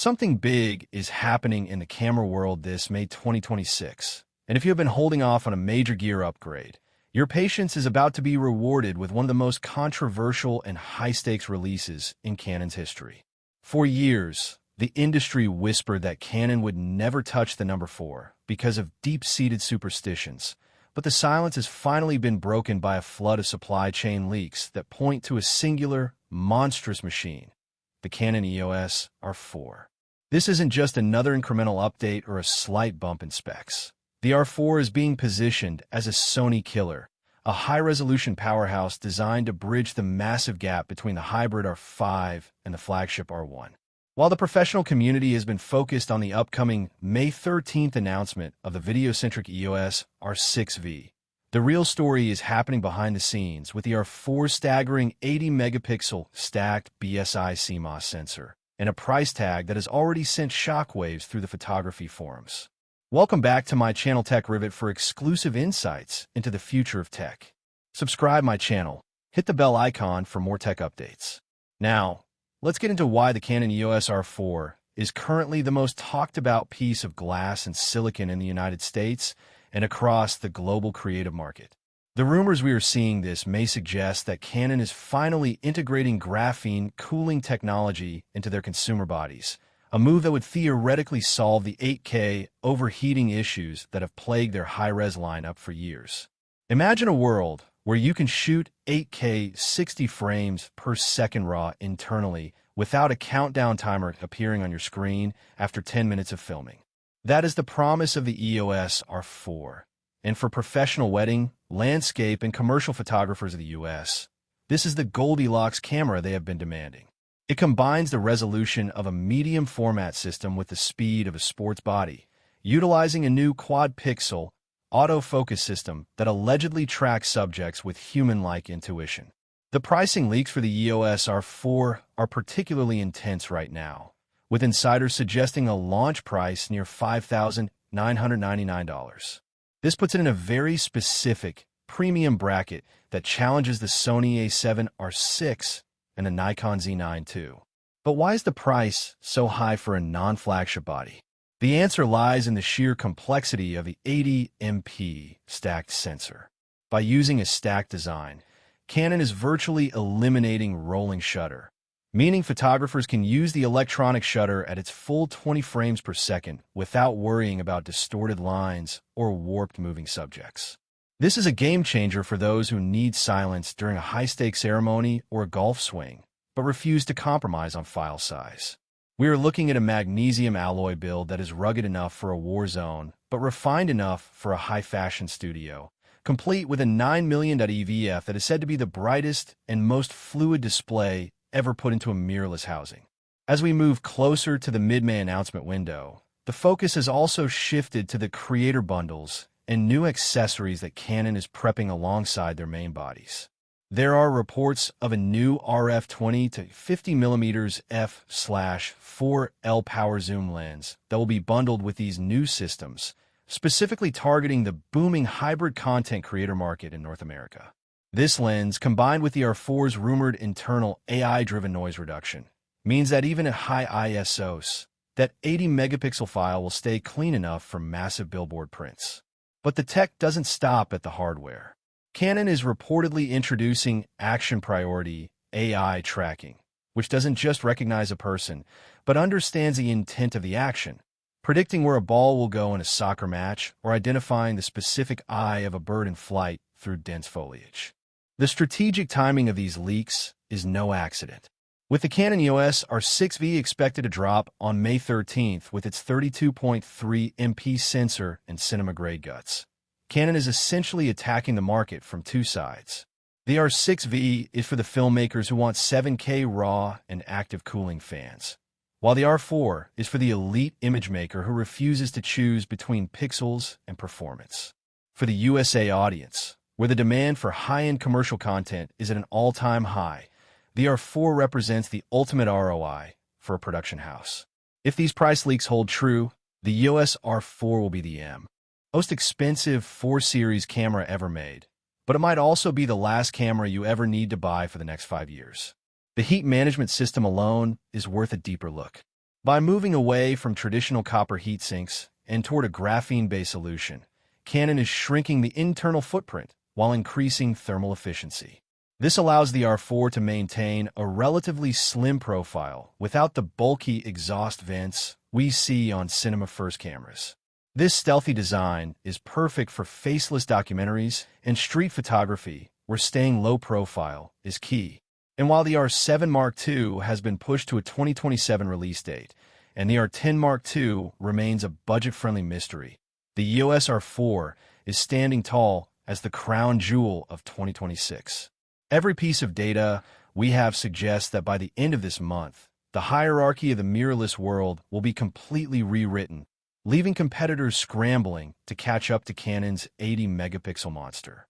Something big is happening in the camera world this May 2026, and if you have been holding off on a major gear upgrade, your patience is about to be rewarded with one of the most controversial and high-stakes releases in Canon's history. For years, the industry whispered that Canon would never touch the number 4 because of deep-seated superstitions, but the silence has finally been broken by a flood of supply chain leaks that point to a singular, monstrous machine, the Canon EOS R4. This isn't just another incremental update or a slight bump in specs. The R4 is being positioned as a Sony killer, a high-resolution powerhouse designed to bridge the massive gap between the hybrid R5 and the flagship R1. While the professional community has been focused on the upcoming May 13th announcement of the video-centric EOS R6V, the real story is happening behind the scenes with the R4's staggering 80-megapixel stacked BSI CMOS sensor and a price tag that has already sent shockwaves through the photography forums. Welcome back to my channel Tech Rivet for exclusive insights into the future of tech. Subscribe my channel, hit the bell icon for more tech updates. Now, let's get into why the Canon EOS R4 is currently the most talked about piece of glass and silicon in the United States and across the global creative market. The rumors we are seeing this may suggest that Canon is finally integrating graphene cooling technology into their consumer bodies, a move that would theoretically solve the 8K overheating issues that have plagued their high-res lineup for years. Imagine a world where you can shoot 8K 60 frames per second raw internally without a countdown timer appearing on your screen after 10 minutes of filming. That is the promise of the EOS R4. And for professional wedding, landscape, and commercial photographers of the US, this is the Goldilocks camera they have been demanding. It combines the resolution of a medium format system with the speed of a sports body, utilizing a new quad-pixel autofocus system that allegedly tracks subjects with human-like intuition. The pricing leaks for the EOS R4 are particularly intense right now, with insiders suggesting a launch price near $5,999. This puts it in a very specific, premium bracket that challenges the Sony A7 R6 and the Nikon Z9 II. But why is the price so high for a non-flagship body? The answer lies in the sheer complexity of the 80MP stacked sensor. By using a stacked design, Canon is virtually eliminating rolling shutter, meaning photographers can use the electronic shutter at its full 20 frames per second without worrying about distorted lines or warped moving subjects. This is a game-changer for those who need silence during a high-stakes ceremony or a golf swing, but refuse to compromise on file size. We are looking at a magnesium alloy build that is rugged enough for a war zone, but refined enough for a high-fashion studio, complete with a 9mm EVF that is said to be the brightest and most fluid display ever put into a mirrorless housing. As we move closer to the mid-May announcement window, the focus has also shifted to the creator bundles and new accessories that Canon is prepping alongside their main bodies. There are reports of a new RF 20 to 50mm f/4L power zoom lens that will be bundled with these new systems, specifically targeting the booming hybrid content creator market in North America. This lens, combined with the R4's rumored internal AI-driven noise reduction, means that even at high ISOs, that 80-megapixel file will stay clean enough for massive billboard prints. But the tech doesn't stop at the hardware. Canon is reportedly introducing action priority AI tracking, which doesn't just recognize a person, but understands the intent of the action, predicting where a ball will go in a soccer match or identifying the specific eye of a bird in flight through dense foliage. The strategic timing of these leaks is no accident. With the Canon EOS R6V expected to drop on May 13th with its 32.3 MP sensor and cinema-grade guts, Canon is essentially attacking the market from two sides. The R6V is for the filmmakers who want 7K RAW and active cooling fans, while the R4 is for the elite image maker who refuses to choose between pixels and performance. For the USA audience, where the demand for high-end commercial content is at an all-time high, the R4 represents the ultimate ROI for a production house. If these price leaks hold true, the EOS R4 will be the most expensive 4 Series camera ever made, but it might also be the last camera you ever need to buy for the next 5 years. The heat management system alone is worth a deeper look. By moving away from traditional copper heatsinks and toward a graphene-based solution, Canon is shrinking the internal footprint while increasing thermal efficiency. This allows the R4 to maintain a relatively slim profile without the bulky exhaust vents we see on cinema-first cameras. This stealthy design is perfect for faceless documentaries and street photography, where staying low profile is key. And while the R7 Mark II has been pushed to a 2027 release date, and the R10 Mark II remains a budget-friendly mystery, the EOS R4 is standing tall as the crown jewel of 2026. Every piece of data we have suggests that by the end of this month, the hierarchy of the mirrorless world will be completely rewritten, leaving competitors scrambling to catch up to Canon's 80-megapixel monster.